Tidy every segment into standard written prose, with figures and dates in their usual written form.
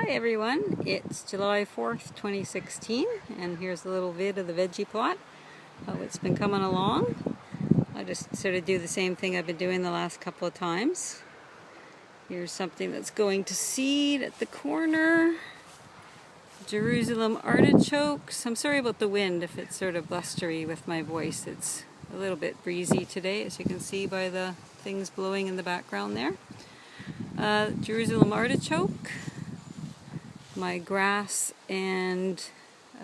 Hi everyone, it's July 4th, 2016, and here's a little vid of the veggie plot, how it's been coming along. I just sort of do the same thing I've been doing the last couple of times. Here's something that's going to seed at the corner. Jerusalem artichokes. I'm sorry about the wind if it's sort of blustery with my voice. It's a little bit breezy today, as you can see by the things blowing in the background there. Jerusalem artichoke, my grass, and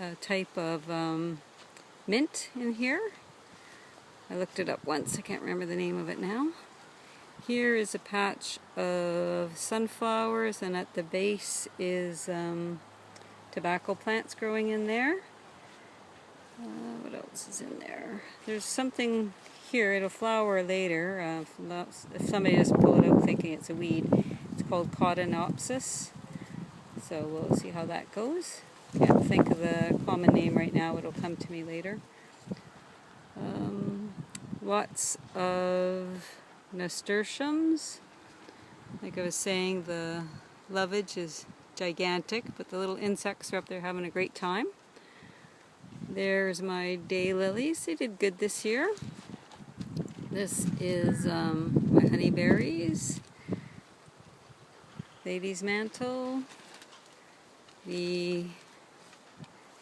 a type of mint in here. I looked it up once, I can't remember the name of it now. Here is a patch of sunflowers, and at the base is tobacco plants growing in there. What else is in there? There's something here, it'll flower later. If somebody doesn't pull it out thinking it's a weed, it's called Cotinopsis. So we'll see how that goes. Can't think of the common name right now, it'll come to me later. Lots of nasturtiums. Like I was saying, the lovage is gigantic, but the little insects are up there having a great time. There's my daylilies. They did good this year. This is my honeyberries, lady's mantle. The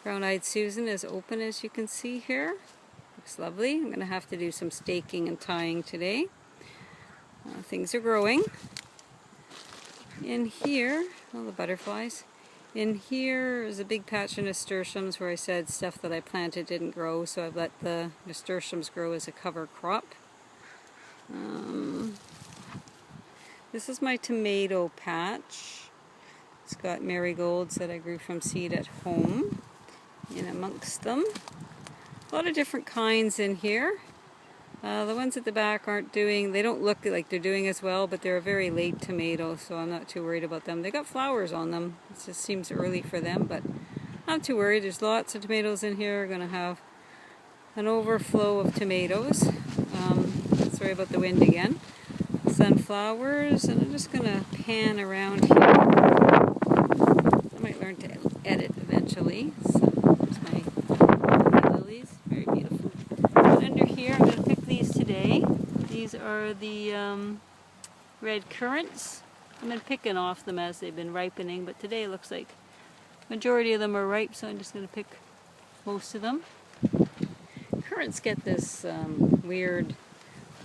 brown-eyed Susan is open, as you can see here. Looks lovely. I'm going to have to do some staking and tying today. Things are growing. In here, all the butterflies. In here is a big patch of nasturtiums where I said stuff that I planted didn't grow, so I've let the nasturtiums grow as a cover crop. This is my tomato patch. It's got marigolds that I grew from seed at home in amongst them. A lot of different kinds in here. The ones at the back they don't look like they're doing as well, but they're a very late tomato, so I'm not too worried about them. They got flowers on them. It just seems early for them, but not too worried. There's lots of tomatoes in here. We're going to have an overflow of tomatoes. Sorry about the wind again. Sunflowers, and I'm just going to pan around here. I might learn to edit eventually. So there's my lilies, very beautiful. And under here, I'm going to pick these today. These are the red currants. I've been picking off them as they've been ripening, but today it looks like majority of them are ripe, so I'm just going to pick most of them. Currants get this weird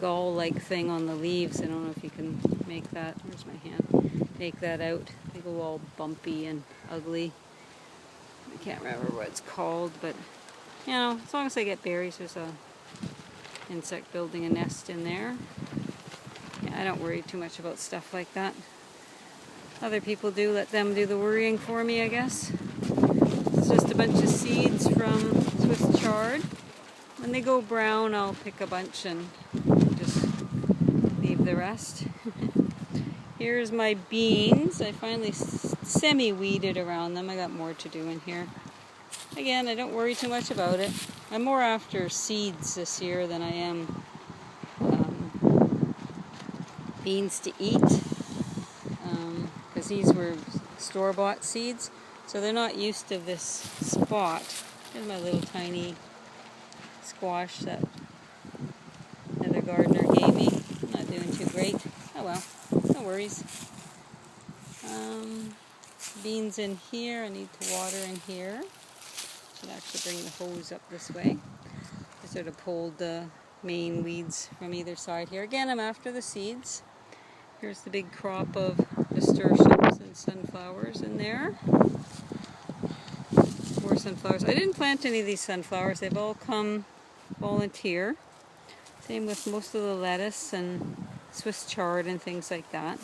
gall-like thing on the leaves. I don't know if you can make that, where's my hand, make that out. They go all bumpy and ugly. I can't remember what it's called, but you know, as long as I get berries, there's a insect building a nest in there. Yeah, I don't worry too much about stuff like that. Other people do, let them do the worrying for me, I guess. It's just a bunch of seeds from Swiss chard. When they go brown, I'll pick a bunch and just leave the rest. Here's my beans. I finally semi-weeded around them. I got more to do in here. Again, I don't worry too much about it. I'm more after seeds this year than I am beans to eat. Because these were store-bought seeds, so they're not used to this spot. Here's my little tiny squash that another gardener gave me. I'm not doing too great. Oh well, no worries. Beans in here. I need to water in here. Should actually bring the hose up this way. I sort of pulled the main weeds from either side here. Again, I'm after the seeds. Here's the big crop of nasturtiums and sunflowers in there. More sunflowers. I didn't plant any of these sunflowers. They've all come volunteer. Same with most of the lettuce and Swiss chard and things like that.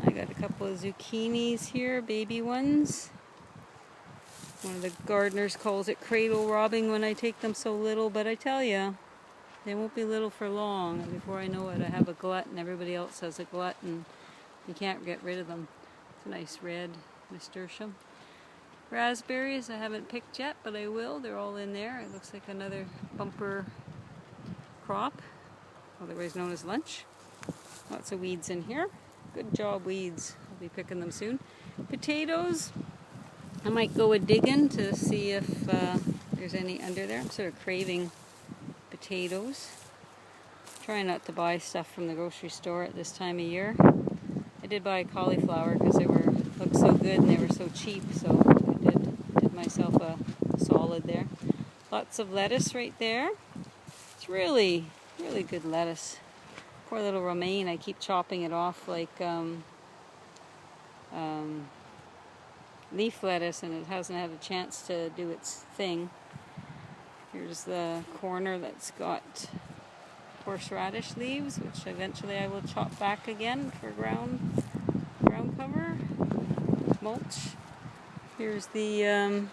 I got a couple of zucchinis here, baby ones. One of the gardeners calls it cradle robbing when I take them so little, but I tell you, they won't be little for long. And before I know it, I have a glut and everybody else has a glut and you can't get rid of them. It's a nice red nasturtium. Raspberries I haven't picked yet, but I will. They're all in there. It looks like another bumper crop, otherwise known as lunch. Lots of weeds in here. Good job, weeds. I'll be picking them soon. Potatoes, I might go a digging to see if there's any under there. I'm sort of craving potatoes. Trying not to buy stuff from the grocery store at this time of year. I did buy cauliflower because they looked so good and they were so cheap, so I did myself a solid there. Lots of lettuce right there. It's really, really good lettuce. Poor little romaine, I keep chopping it off like leaf lettuce, and it hasn't had a chance to do its thing. Here's the corner that's got horseradish leaves, which eventually I will chop back again for ground cover, mulch. Here's the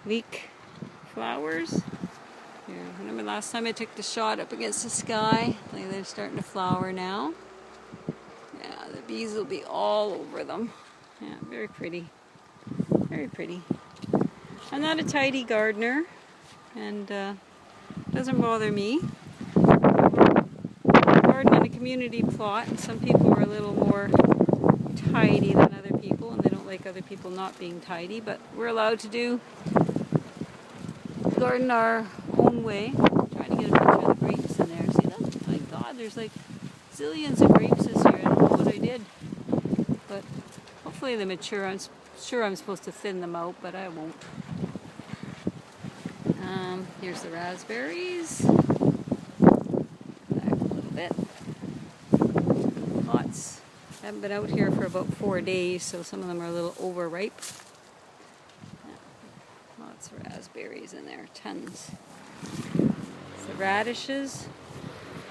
leek flowers. Here, remember last time I took the shot up against the sky? Like they're starting to flower now. Yeah, the bees will be all over them. Yeah, very pretty. Very pretty. I'm not a tidy gardener, and doesn't bother me. I garden in a community plot, and some people are a little more tidy than other people, and they don't like other people not being tidy, but we're allowed to garden our own way. I'm trying to get a picture of the grapes in there. See them? My God, there's like zillions of grapes this year. I don't know what I did, but hopefully they mature. I'm sure I'm supposed to thin them out, but I won't. Here's the raspberries. Back a little bit. Lots. I haven't been out here for about 4 days, so some of them are a little overripe. Yeah. Lots of raspberries in there, tons. The radishes.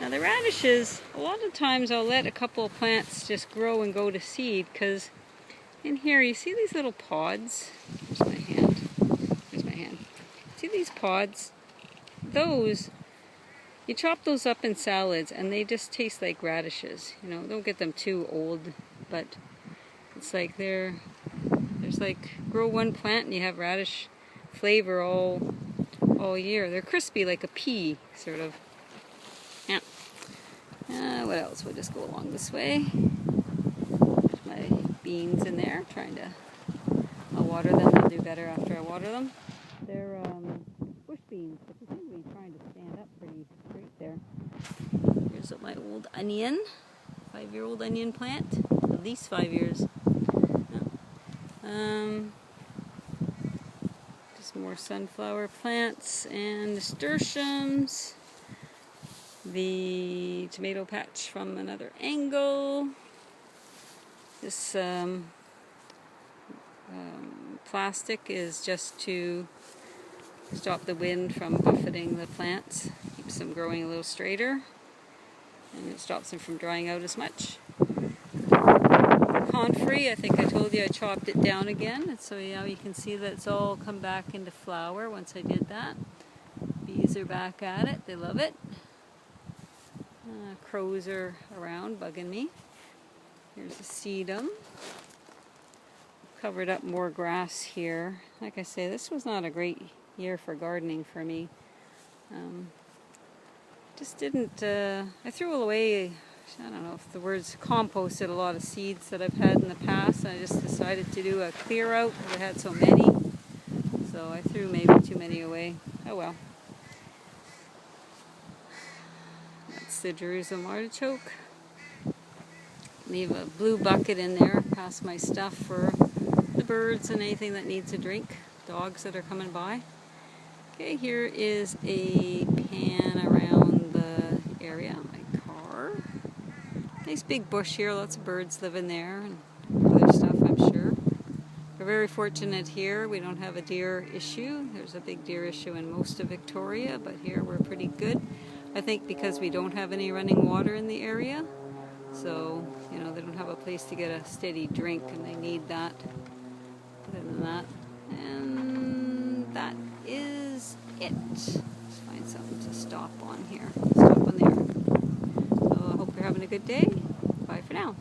Now the radishes, a lot of times I'll let a couple of plants just grow and go to seed, because in here you see these little pods. Here's my hand. Here's my hand. See these pods? Those, you chop those up in salads and they just taste like radishes. You know, don't get them too old, but it's like there's like, grow one plant and you have radish flavor all year. They're crispy like a pea, sort of. Yeah. What else? We'll just go along this way. There's my beans in there. I'll water them. They'll do better after I water them. They're bush beans, but they seem to be trying to stand up pretty straight there. Here's my old onion, 5-year-old onion plant, at least 5 years. Just more sunflower plants and nasturtiums. The tomato patch from another angle. This plastic is just to stop the wind from buffeting the plants. Keeps them growing a little straighter, and it stops them from drying out as much. Comfrey, I think I told you I chopped it down again, and so now you can see that it's all come back into flower once I did that. Bees are back at it, they love it. Crows are around bugging me. Here's a sedum. Covered up more grass here. Like I say, this was not a great year for gardening for me. Just didn't, I threw away, I don't know if the word's composted, a lot of seeds that I've had in the past. I just decided to do a clear out because I had so many. So I threw maybe too many away. Oh well. That's the Jerusalem artichoke. Leave a blue bucket in there, pass my stuff for the birds and anything that needs a drink, dogs that are coming by. Okay, here is a pan around the area, my car. Nice big bush here, lots of birds live in there and other stuff, I'm sure. We're very fortunate here, we don't have a deer issue. There's a big deer issue in most of Victoria, but here we're pretty good. I think because we don't have any running water in the area. So, you know, they don't have a place to get a steady drink and they need that. Other than that, and that is it. Let's find something to stop on here. Stop on there. So I hope you're having a good day. Bye for now.